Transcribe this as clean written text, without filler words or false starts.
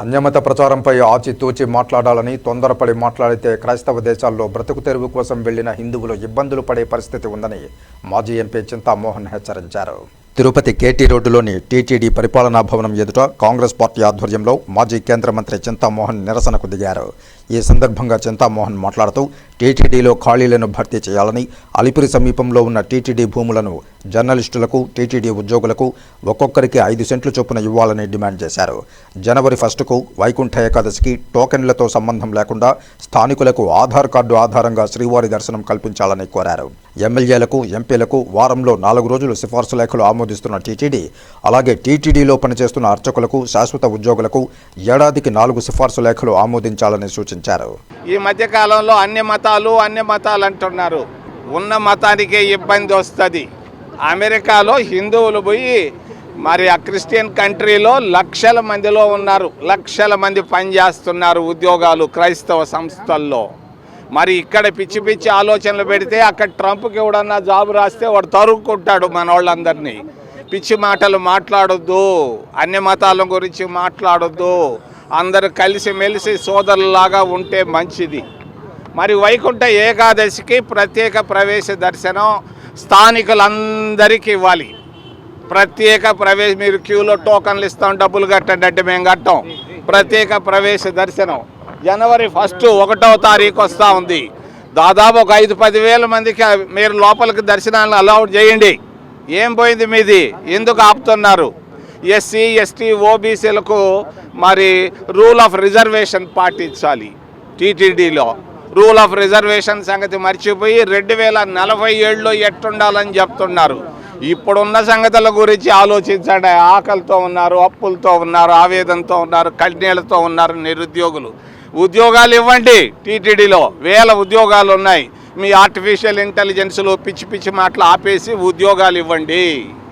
అన్యమత ప్రచారంపై ఆచితూచి మాట్లాడాలని, తొందరపడి మాట్లాడితే క్రైస్తవ దేశాల్లో బ్రతుకు తెరువు కోసం వెళ్లిన హిందువులు ఇబ్బందులు పడే పరిస్థితి ఉందని మాజీ ఎంపీ చింతామోహన్ హెచ్చరించారు. తిరుపతి కేటీ రోడ్డులోని టీటీడీ పరిపాలనా భవనం ఎదుట కాంగ్రెస్ పార్టీ ఆధ్వర్యంలో మాజీ కేంద్ర మంత్రి చింతామోహన్ నిరసనకు దిగారు. ఈ సందర్భంగా చింతామోహన్ మాట్లాడుతూ టీటీడీలో ఖాళీలను భర్తీ చేయాలని, అలిపిరి సమీపంలో ఉన్న టీటీడీ భూములను జర్నలిస్టులకు, టీటీడీ ఉద్యోగులకు ఒక్కొక్కరికి 5 సెంట్లు చొప్పున ఇవ్వాలని డిమాండ్ చేశారు. జనవరి 1కు వైకుంఠ ఏకాదశికి టోకెన్లతో సంబంధం లేకుండా స్థానికులకు ఆధార్ కార్డు ఆధారంగా శ్రీవారి దర్శనం కల్పించాలని కోరారు. ఎమ్మెల్యేలకు, ఎంపీలకు వారంలో 4 రోజులు సిఫార్సు లేఖలు ఆమోదిస్తున్న టీటీడీ, అలాగే టీటీడీలో పనిచేస్తున్న అర్చకులకు, శాశ్వత ఉద్యోగులకు ఏడాదికి 4 సిఫార్సు లేఖలు ఆమోదించాలని సూచించారు. ఈ మధ్య కాలంలో అన్ని మతాలు అంటున్నారు. ఉన్న మతానికే ఇబ్బంది వస్తుంది. అమెరికాలో హిందువులు పోయి మరి ఆ క్రిస్టియన్ కంట్రీలో లక్షల మందిలో ఉన్నారు. లక్షల మంది పనిచేస్తున్నారు ఉద్యోగాలు క్రైస్తవ సంస్థల్లో. మరి ఇక్కడ పిచ్చి పిచ్చి ఆలోచనలు పెడితే అక్కడ ట్రంప్కి ఎవడన్నా జాబు రాస్తే వాడు తరుక్కుంటాడు మన వాళ్ళందరినీ. పిచ్చి మాటలు మాట్లాడొద్దు, అన్ని మతాల గురించి మాట్లాడొద్దు. అందరూ కలిసిమెలిసి సోదరులాగా ఉంటే మంచిది. మరి వైకుంఠ ఏకాదశికి ప్రత్యేక ప్రవేశ దర్శనం స్థానికులందరికీ ఇవ్వాలి. ప్రత్యేక ప్రవేశ, మీరు క్యూలో టోకన్లు ఇస్తాం, డబ్బులు కట్టండి అంటే మేము కట్టాం. ప్రత్యేక ప్రవేశ దర్శనం జనవరి 1వ తారీఖు వస్తూ ఉంది. దాదాపు ఒక 5-10 వేల మందికి మీరు లోపలికి దర్శనాలను అలౌడ్ చేయండి. ఏం పోయింది మీది? ఎందుకు ఆపుతున్నారు? ఎస్సీ, ఎస్టీ, ఓబీసీలకు మరి రూల్ ఆఫ్ రిజర్వేషన్ పాటించాలి. టీటీడీలో రూల్ ఆఫ్ రిజర్వేషన్ సంగతి మర్చిపోయి 2047లో ఎట్టుండాలని చెప్తున్నారు. ఇప్పుడున్న సంగతుల గురించి ఆలోచించండి. ఆకలితో ఉన్నారు, అప్పులతో ఉన్నారు, ఆవేదనతో ఉన్నారు, కన్నీళ్లతో ఉన్నారు నిరుద్యోగులు. ఉద్యోగాలు ఇవ్వండి. టీటీడీలో 1000 ఉద్యోగాలు ఉన్నాయి. మీ ఆర్టిఫిషియల్ ఇంటెలిజెన్స్లో పిచ్చి పిచ్చి మాటలు ఆపేసి ఉద్యోగాలు ఇవ్వండి.